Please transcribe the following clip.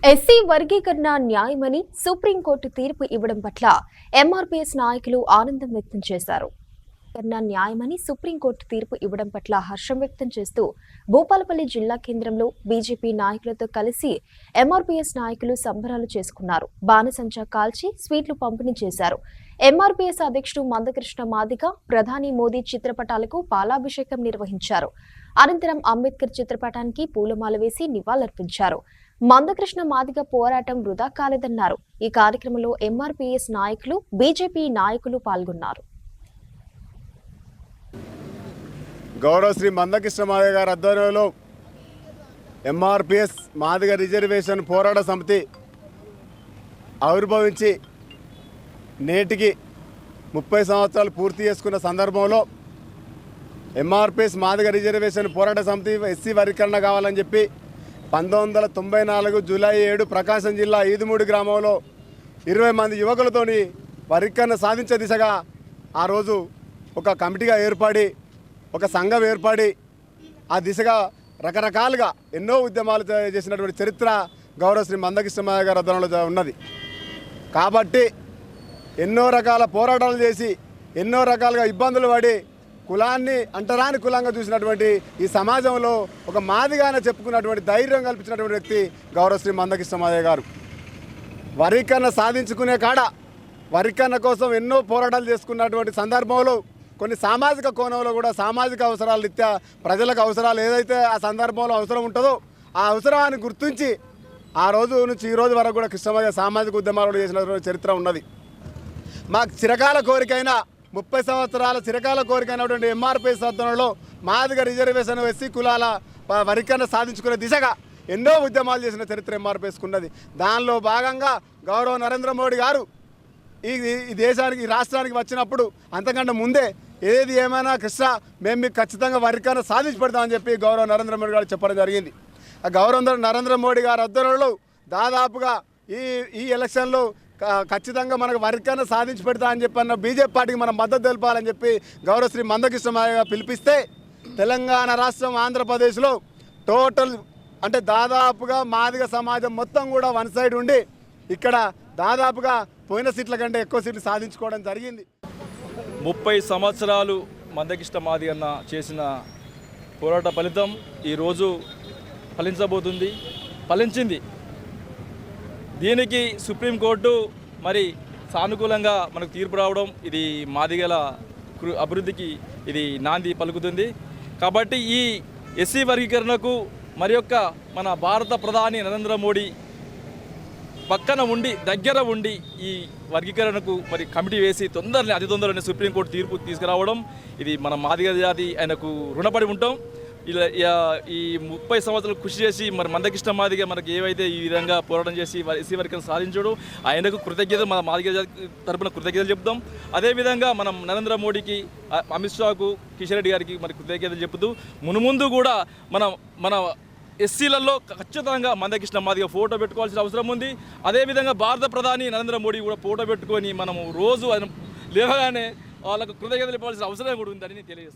SC వర్గీకరణ న్యాయమని supreme court తీర్పు ఇవ్వడం పట్ల ఎంఆర్పీఎస్ నాయకులు ఆనందం వ్యక్తం చేశారు. న్యాయమని సుప్రీంకోర్టు తీర్పు ఇవ్వడం పట్ల హర్షం వ్యక్తం చేస్తూ భూపాలపల్లి జిల్లా కేంద్రంలో బీజేపీ నాయకులతో కలిసి ఎంఆర్పీఎస్ నాయకులు సంబరాలు చేసుకున్నారు. బాణసంచా కాల్చి స్వీట్లు పంపిణీ చేశారు. ఎంఆర్పీఎస్ అధ్యక్షుడు మందకృష్ణ మాదిగ ప్రధాని మోదీ చిత్రపటాలకు పాలాభిషేకం నిర్వహించారు. అనంతరం అంబేద్కర్ చిత్రపటానికి పూలమాల వేసి నివాళులర్పించారు. మందకృష్ణ మాదిగ పోరాటం వృధా కాలేదన్నారు. ఈ కార్యక్రమంలో ఎంఆర్పీఎస్ నాయకులు, బీజేపీ నాయకులు పాల్గొన్నారు. గౌరవ శ్రీ మందకృష్ణ మాదిగ గారి ఆధ్వర్యంలో ఎంఆర్పీఎస్ మాదిగ రిజర్వేషన్ పోరాట సమితి ఆవిర్భవించి నేటికి 30 సంవత్సరాలు పూర్తి చేసుకున్న సందర్భంలో ఎంఆర్పీఎస్ మాదిగ రిజర్వేషన్ పోరాట సమితి ఎస్సీ వర్గీకరణ కావాలని చెప్పి 1994 జూలై 7 ప్రకాశం జిల్లా ఈదుమూడి గ్రామంలో 20 మంది యువకులతోని వర్గీకరణ సాధించే దిశగా ఆ రోజు ఒక కమిటీగా ఏర్పడి, ఒక సంఘం ఏర్పడి ఆ దిశగా రకరకాలుగా ఎన్నో ఉద్యమాలు చేసినటువంటి చరిత్ర గౌరవ శ్రీ మందకృష్ణ మాదిగ గారి ఆధ్వర్యంలో ఉన్నది. కాబట్టి ఎన్నో రకాల పోరాటాలు చేసి ఎన్నో రకాలుగా ఇబ్బందులు పడి కులాన్ని అంటరాని కులంగా చూసినటువంటి ఈ సమాజంలో ఒక మాదిగానే చెప్పుకున్నటువంటి ధైర్యం కల్పించినటువంటి వ్యక్తి గౌరవ శ్రీ మందకృష్ణ మాదిగ గారు. వర్గీకరణ సాధించుకునే కాడ వర్గీకరణ కోసం ఎన్నో పోరాటాలు చేసుకున్నటువంటి సందర్భంలో కొన్ని సామాజిక కోణంలో కూడా సామాజిక అవసరాల రీత్యా ప్రజలకు అవసరాలు ఏదైతే ఆ సందర్భంలో అవసరం ఉంటుందో ఆ అవసరాన్ని గుర్తించి ఆ రోజు నుంచి ఈ రోజు వరకు కూడా కృష్ణమాదిగ సామాజిక ఉద్యమాలు చేసినటువంటి చరిత్ర ఉన్నది. మాకు చిరకాల కోరికైన 30 సంవత్సరాల చిరకాల కోరికైనటువంటి ఎంఆర్పీఎస్ ఆధ్వర్యంలో మాదిగ రిజర్వేషన్ ఎస్సీ కులాల వర్గీకరణ సాధించుకునే దిశగా ఎన్నో ఉద్యమాలు చేసిన చరిత్ర ఎంఆర్పీఎస్కు ఉన్నది. దానిలో భాగంగా గౌరవ నరేంద్ర మోడీ గారు ఈ దేశానికి ఈ రాష్ట్రానికి వచ్చినప్పుడు అంతకంటే ముందే ఏది ఏమైనా కృష్ణ మేము మీకు ఖచ్చితంగా వర్గీకరణ సాధించి పెడతామని చెప్పి గౌరవ నరేంద్ర మోడీ గారు చెప్పడం జరిగింది. ఆ గౌరవ నరేంద్ర మోడీ గారి ఆధ్వర్యంలో దాదాపుగా ఈ ఎలక్షన్లో ఖచ్చితంగా మనకు వర్గీకరణ సాధించి పెడతా అని చెప్పి అన్న బీజేపీ పార్టీకి మనం మద్దతు తెలపాలని చెప్పి గౌరవ శ్రీ మందకృష్ణ మాదిగ పిలిపిస్తే తెలంగాణ రాష్ట్రం, ఆంధ్రప్రదేశ్లో టోటల్ అంటే దాదాపుగా మాదిగ సమాజం మొత్తం కూడా వన్ సైడ్ ఉండి ఇక్కడ దాదాపుగా పోయిన సీట్ల కంటే ఎక్కువ సీట్లు సాధించుకోవడం జరిగింది. 30 సంవత్సరాలు మందకృష్ణ మాదిగ అన్న చేసిన పోరాట ఫలితం ఈరోజు ఫలించబోతుంది, ఫలించింది. దీనికి సుప్రీంకోర్టు మరి సానుకూలంగా మనకు తీర్పు రావడం ఇది మాదిగల అభివృద్ధికి ఇది నాంది పలుకుతుంది. కాబట్టి ఈ ఎస్సీ వర్గీకరణకు మరి యొక్క మన భారత ప్రధాని నరేంద్ర మోడీ పక్కన ఉండి దగ్గర ఉండి ఈ వర్గీకరణకు మరి కమిటీ వేసి అతి తొందరలోనే సుప్రీంకోర్టు తీర్పు తీసుకురావడం ఇది మన మాదిగ జాతి ఆయనకు రుణపడి ఉంటాం. ఇలా ఈ 30 సంవత్సరాలు కృషి చేసి మరి మందకృష్ణ మాదిగ మనకి ఏవైతే ఈ విధంగా పోరాటం చేసి ఎస్సీ వర్గీకరణ సాధించడం ఆయనకు కృతజ్ఞతలు మన మాదిగ జాతి తరపున కృతజ్ఞతలు చెప్తాం. అదేవిధంగా మనం నరేంద్ర మోడీకి, అమిత్ షాకు, కిషన్ రెడ్డి గారికి మరి కృతజ్ఞతలు చెప్తూ మునుముందు కూడా మన ఎస్సీలలో ఖచ్చితంగా మందకృష్ణ మాదిగ ఫోటో పెట్టుకోవాల్సిన అవసరం ఉంది. అదేవిధంగా భారత ప్రధాని నరేంద్ర మోడీ కూడా ఫోటో పెట్టుకొని మనము రోజు లేవగానే వాళ్ళకు కృతజ్ఞతలు ఇవ్వాల్సిన అవసరం కూడా ఉందని తెలియజేస్తాను.